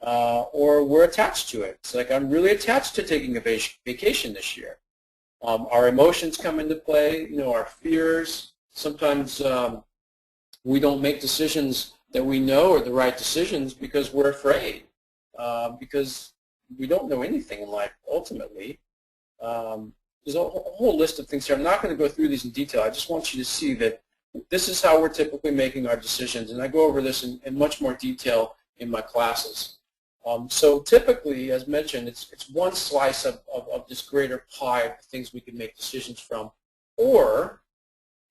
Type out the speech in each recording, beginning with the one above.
or we're attached to it. It's like, I'm really attached to taking a vacation this year. Our emotions come into play, our fears. Sometimes we don't make decisions that we know are the right decisions because we're afraid, because we don't know anything in life ultimately. There's a whole list of things here. I'm not going to go through these in detail. I just want you to see that this is how we're typically making our decisions, and I go over this in much more detail in my classes. So typically, as mentioned, it's one slice of this greater pie of things we can make decisions from, or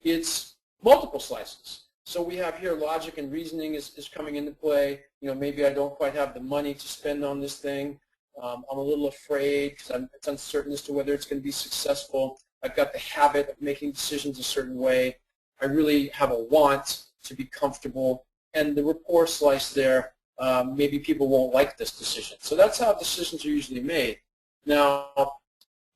it's multiple slices. So we have here logic and reasoning is coming into play. Maybe I don't quite have the money to spend on this thing. I'm a little afraid because it's uncertain as to whether it's going to be successful. I've got the habit of making decisions a certain way. I really have a want to be comfortable. And the rapport slice there, maybe people won't like this decision. So that's how decisions are usually made. Now,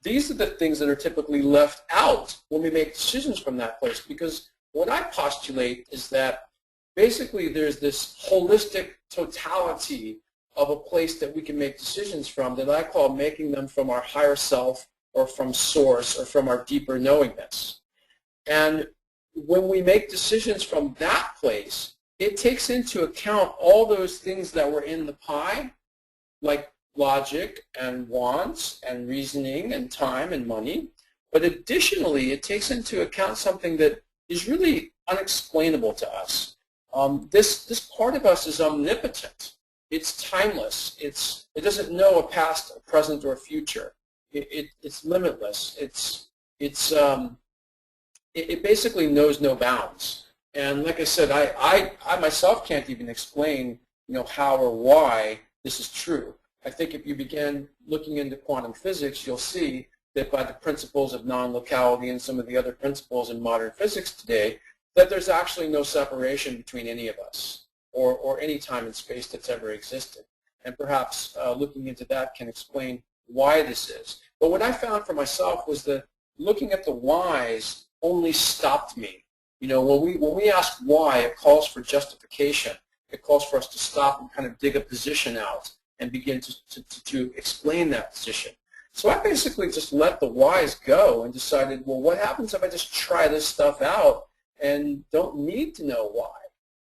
these are the things that are typically left out when we make decisions from that place, because what I postulate is that basically there's this holistic totality of a place that we can make decisions from that I call making them from our higher self or from source or from our deeper knowingness. And when we make decisions from that place, it takes into account all those things that were in the pie, like logic and wants and reasoning and time and money. But additionally, it takes into account something that is really unexplainable to us. This part of us is omnipotent. It's timeless. It doesn't know a past, a present, or a future. It's limitless. It basically knows no bounds. And like I said, I myself can't even explain, how or why this is true. I think if you begin looking into quantum physics, you'll see that by the principles of non-locality and some of the other principles in modern physics today, that there's actually no separation between any of us or any time and space that's ever existed. And perhaps looking into that can explain why this is. But what I found for myself was that looking at the whys only stopped me. When we ask why, it calls for justification. It calls for us to stop and kind of dig a position out and begin to explain that position. So I basically just let the whys go and decided, well, what happens if I just try this stuff out and don't need to know why?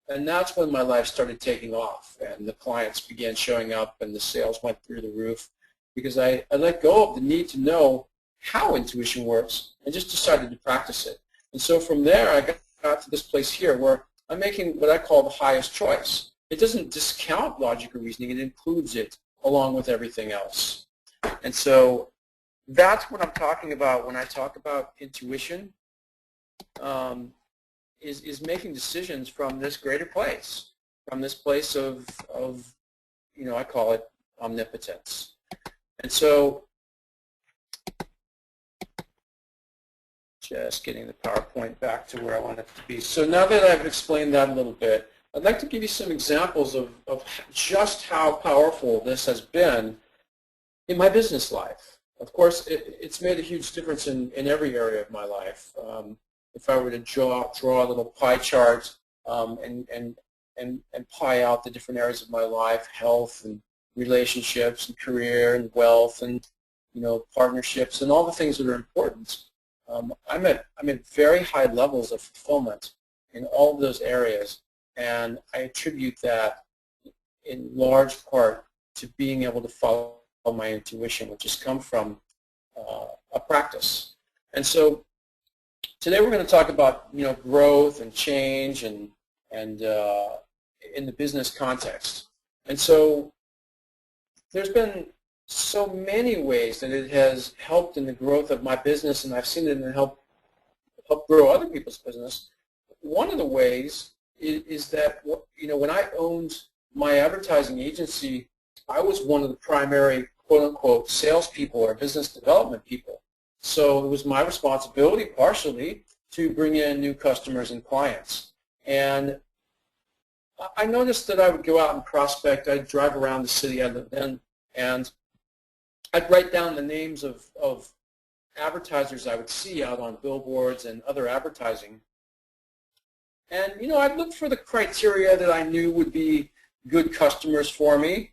And that's when my life started taking off, and the clients began showing up, and the sales went through the roof, because I let go of the need to know how intuition works and just decided to practice it. And so from there, I got to this place here where I'm making what I call the highest choice. It doesn't discount logic or reasoning. It includes it along with everything else. And so that's what I'm talking about when I talk about intuition, is making decisions from this greater place, from this place of I call it omnipotence. And so just getting the PowerPoint back to where I want it to be. So now that I've explained that a little bit, I'd like to give you some examples of just how powerful this has been in my business life. Of course, it's made a huge difference in every area of my life. If I were to draw a little pie chart and pie out the different areas of my life, health and relationships and career and wealth and partnerships and all the things that are important, I'm at very high levels of fulfillment in all of those areas, and I attribute that in large part to being able to follow my intuition, which has come from a practice. And so today we're going to talk about growth and change and in the business context. And so there's been so many ways that it has helped in the growth of my business, and I've seen it help grow other people's business. One of the ways is that when I owned my advertising agency, I was one of the primary quote-unquote salespeople or business development people. So it was my responsibility partially to bring in new customers and clients. And I noticed that I would go out and prospect. I'd drive around the city I lived in, and I'd write down the names of advertisers I would see out on billboards and other advertising. And I'd look for the criteria that I knew would be good customers for me.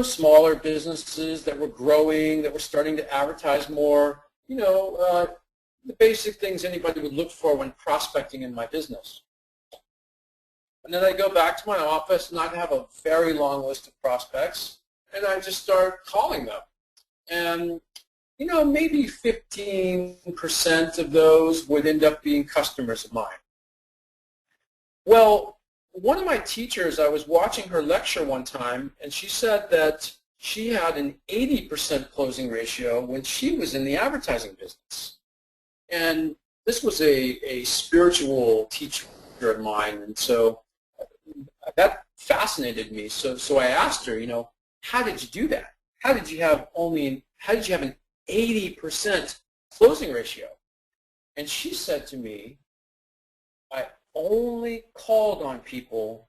smaller businesses that were growing, that were starting to advertise more, the basic things anybody would look for when prospecting in my business. And then I go back to my office and I'd have a very long list of prospects and I just start calling them. And, maybe 15% of those would end up being customers of mine. Well, one of my teachers, I was watching her lecture one time, and she said that she had an 80% closing ratio when she was in the advertising business. And this was a spiritual teacher of mine, and so that fascinated me. So I asked her, how did you do that? How did you have an 80% closing ratio? And she said to me, I only called on people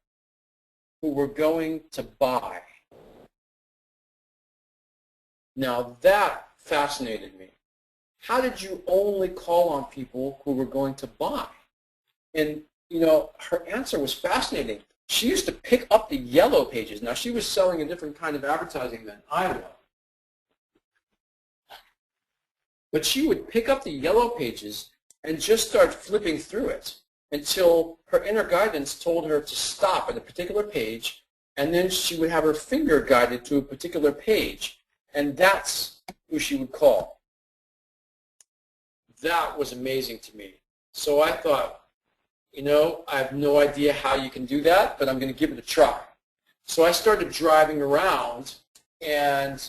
who were going to buy. Now that fascinated me. How did you only call on people who were going to buy? And, her answer was fascinating. She used to pick up the yellow pages. Now, she was selling a different kind of advertising than I was. But she would pick up the yellow pages and just start flipping through it until her inner guidance told her to stop at a particular page, and then she would have her finger guided to a particular page, and that's who she would call. That was amazing to me. So I thought, I have no idea how you can do that, but I'm going to give it a try. So I started driving around, and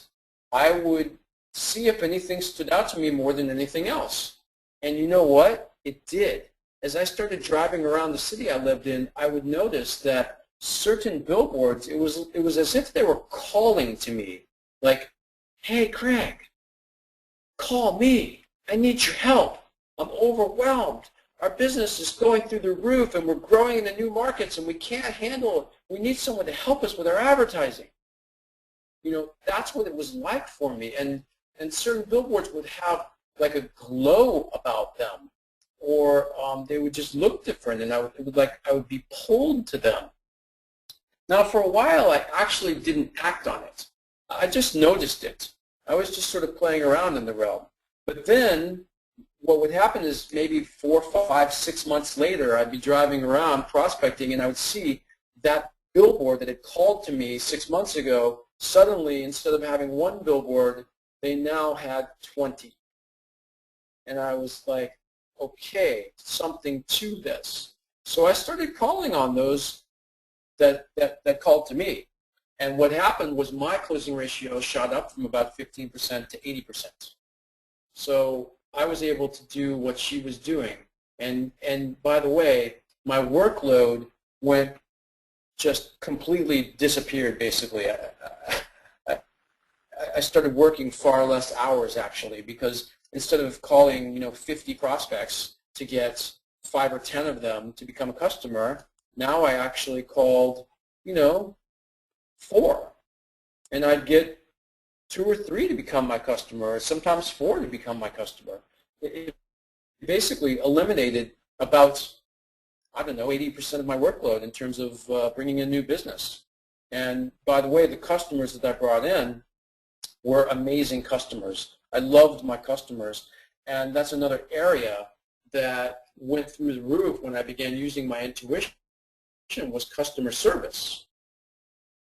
I would see if anything stood out to me more than anything else. And you know what? It did. As I started driving around the city I lived in, I would notice that certain billboards, it was as if they were calling to me, like, hey, Craig, call me. I need your help. I'm overwhelmed. Our business is going through the roof, and we're growing into new markets, and we can't handle it. We need someone to help us with our advertising. That's what it was like for me. And certain billboards would have like a glow about them, or they would just look different, and I would be pulled to them. Now, for a while, I actually didn't act on it. I just noticed it. I was just sort of playing around in the realm. But then what would happen is maybe 4, 5, 6 months later, I'd be driving around prospecting, and I would see that billboard that had called to me 6 months ago. Suddenly, instead of having one billboard, they now had 20. And I was like, okay, something to this. So I started calling on those that called to me. And what happened was my closing ratio shot up from about 15% to 80%. So I was able to do what she was doing. And by the way, my workload just completely disappeared, basically. I started working far less hours, actually, because instead of calling 50 prospects to get 5 or 10 of them to become a customer, now I actually called 4, and I'd get 2 or 3 to become my customer, or sometimes 4 to become my customer. It basically eliminated about, 80% of my workload in terms of bringing in new business. And by the way, the customers that I brought in were amazing customers. I loved my customers, and that's another area that went through the roof when I began using my intuition, was customer service.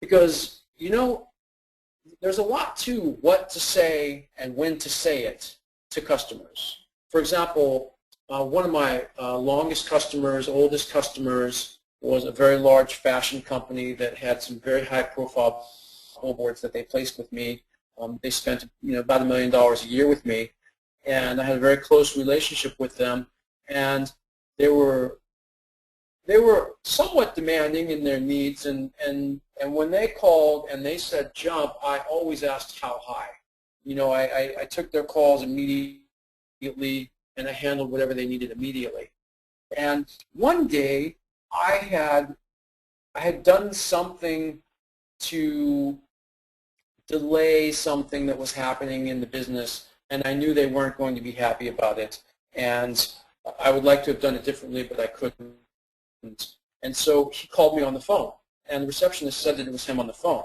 Because, there's a lot to what to say and when to say it to customers. For example, one of my longest customers, oldest customers, was a very large fashion company that had some very high-profile billboards that they placed with me. They spent about $1 million a year with me, and I had a very close relationship with them. And they were somewhat demanding in their needs, and when they called and they said jump, I always asked how high. I took their calls immediately, and I handled whatever they needed immediately. And one day, I had done something to delay something that was happening in the business, and I knew they weren't going to be happy about it. And I would like to have done it differently, but I couldn't. And so he called me on the phone, and the receptionist said that it was him on the phone.